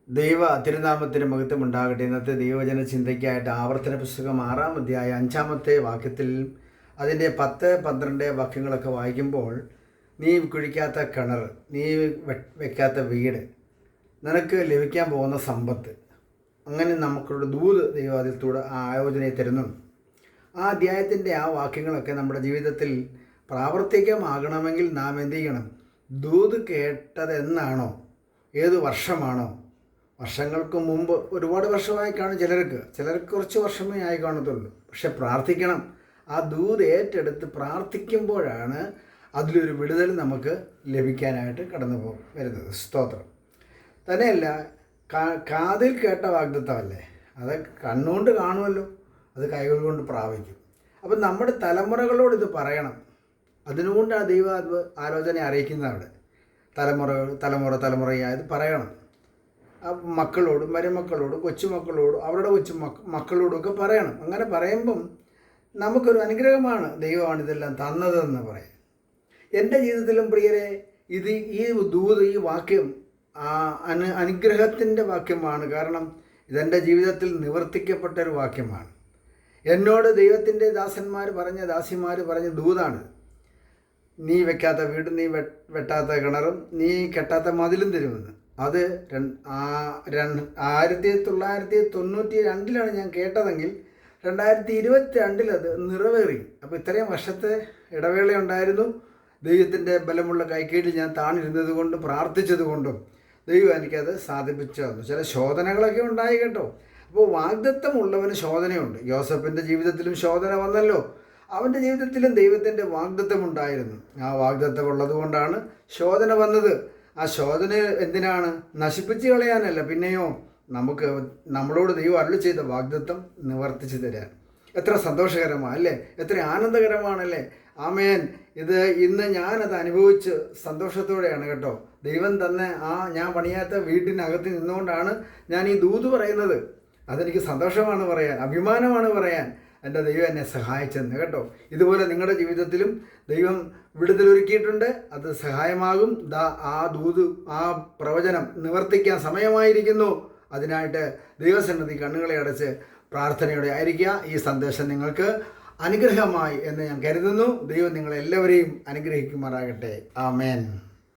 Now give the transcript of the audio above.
ദൈവ തിരുനാമത്തിന് മഹത്വം ഉണ്ടാകട്ടെ. ഇന്നത്തെ ദൈവജന ചിന്തയ്ക്കായിട്ട് ആവർത്തന പുസ്തകം 6-ാം അധ്യായം 5-ാമത്തെ വാക്യത്തിൽ അതിൻ്റെ 10, 12 വാക്യങ്ങളൊക്കെ വായിക്കുമ്പോൾ, നീ കുഴിക്കാത്ത കിണർ, നീ വെക്കാത്ത വീട്, നിനക്ക് ലഭിക്കാൻ പോകുന്ന സമ്പത്ത്, അങ്ങനെ നമുക്കുള്ള ദൂത് ദൈവം അതിലൂടെ ആ ആയോജനയെ തരുന്നുണ്ട്. ആ അധ്യായത്തിൻ്റെ ആ വാക്യങ്ങളൊക്കെ നമ്മുടെ ജീവിതത്തിൽ പ്രാവർത്തികമാകണമെങ്കിൽ നാം എന്ത് ചെയ്യണം? ദൂത് കേട്ടതെന്നാണോ, ഏത് വർഷമാണോ, വർഷങ്ങൾക്ക് മുമ്പ്, ഒരുപാട് വർഷമായി കാണും ചിലർക്ക് കുറച്ച് വർഷമേ ആയി കാണത്തുള്ളൂ. പക്ഷെ പ്രാർത്ഥിക്കണം. ആ ദൂത് ഏറ്റെടുത്ത് പ്രാർത്ഥിക്കുമ്പോഴാണ് അതിലൊരു വിടുതൽ നമുക്ക് ലഭിക്കാനായിട്ട് വരുന്നത്. സ്തോത്രം. തന്നെയല്ല, കാതിൽ കേട്ട വാഗ്ദത്തമല്ലേ, അത് കണ്ണുകൊണ്ട് കാണുമല്ലോ, അത് കൈകൾ കൊണ്ട് പ്രാപിക്കും. അപ്പം നമ്മുടെ തലമുറകളോട് ഇത് പറയണം. അതിനുകൊണ്ടാണ് ദൈവ ആലോചന അറിയിക്കുന്നത്. അവിടെ തലമുറയായത് പറയണം. മക്കളോടും മരുമക്കളോടും കൊച്ചുമക്കളോടും അവരുടെ മക്കളോടും ഒക്കെ പറയണം. അങ്ങനെ പറയുമ്പം നമുക്കൊരു അനുഗ്രഹമാണ്. ദൈവമാണ് ഇതെല്ലാം തന്നതെന്ന് പറയാം. എൻ്റെ ജീവിതത്തിലും പ്രിയരെ, ഈ ദൂത്, ഈ വാക്യം അനുഗ്രഹത്തിൻ്റെ വാക്യമാണ്. കാരണം ഇതെൻ്റെ ജീവിതത്തിൽ നിവർത്തിക്കപ്പെട്ടൊരു വാക്യമാണ്. എന്നോട് ദൈവത്തിൻ്റെ ദാസിമാർ പറഞ്ഞ ദൂതാണ്. നീ വെക്കാത്ത വീട്, നീ വെട്ടാത്ത കിണറും, നീ കെട്ടാത്ത മതിലും തരുമെന്ന്. അത് 1992 ഞാൻ കേട്ടതെങ്കിൽ 2022 അത് നിറവേറി. അപ്പോൾ ഇത്രയും വർഷത്തെ ഇടവേളയുണ്ടായിരുന്നു. ദൈവത്തിൻ്റെ ബലമുള്ള കൈക്കീഴിൽ ഞാൻ താണിരുന്നത് കൊണ്ടും പ്രാർത്ഥിച്ചത് കൊണ്ടും ദൈവം എനിക്കത് സാധിപ്പിച്ചു തന്നു. ചില ശോധനകളൊക്കെ ഉണ്ടായി കേട്ടോ. അപ്പോൾ വാഗ്ദത്തമുള്ളവന് ശോധനയുണ്ട്. യോസഫിൻ്റെ ജീവിതത്തിലും ശോധന വന്നല്ലോ. അവൻ്റെ ജീവിതത്തിലും ദൈവത്തിൻ്റെ വാഗ്ദത്തമുണ്ടായിരുന്നു. ആ വാഗ്ദത്തം ഉള്ളത് കൊണ്ടാണ് ശോധന വന്നത്. ആ ശോധന എന്തിനാണ്? നശിപ്പിച്ച് കളയാനല്ല, പിന്നെയോ നമ്മളോട് ദൈവം അരുളി ചെയ്ത വാഗ്ദത്തം നിവർത്തിച്ചു തരാൻ. എത്ര സന്തോഷകരമാണ് അല്ലേ? എത്ര ആനന്ദകരമാണല്ലേ? ആമേൻ. ഇന്ന് ഞാനത് അനുഭവിച്ച് സന്തോഷത്തോടെയാണ് കേട്ടോ. ദൈവം തന്നെ ഞാൻ പണിയാത്ത വീട്ടിനകത്ത് നിന്നുകൊണ്ടാണ് ഞാൻ ഈ ദൂത് പറയുന്നത്. അതെനിക്ക് സന്തോഷമാണ് പറയാൻ, അഭിമാനമാണ് പറയാൻ. എൻ്റെ ദൈവം എന്നെ സഹായിച്ചെന്ന് കേട്ടോ. ഇതുപോലെ നിങ്ങളുടെ ജീവിതത്തിലും ദൈവം വിടുതലൊരുക്കിയിട്ടുണ്ട്. അത് സഹായമാകും. ആ ദൂത്, ആ പ്രവചനം നിവർത്തിക്കാൻ സമയമായിരിക്കുന്നു. അതിനായിട്ട് ദൈവസന്നിധി കണ്ണുകളെ അടച്ച് പ്രാർത്ഥനയോടെ ആയിരിക്കുക. ഈ സന്ദേശം നിങ്ങൾക്ക് അനുഗ്രഹമായി എന്ന് ഞാൻ കരുതുന്നു. ദൈവം നിങ്ങളെല്ലാവരെയും അനുഗ്രഹിക്കുമാറാകട്ടെ. ആമേൻ.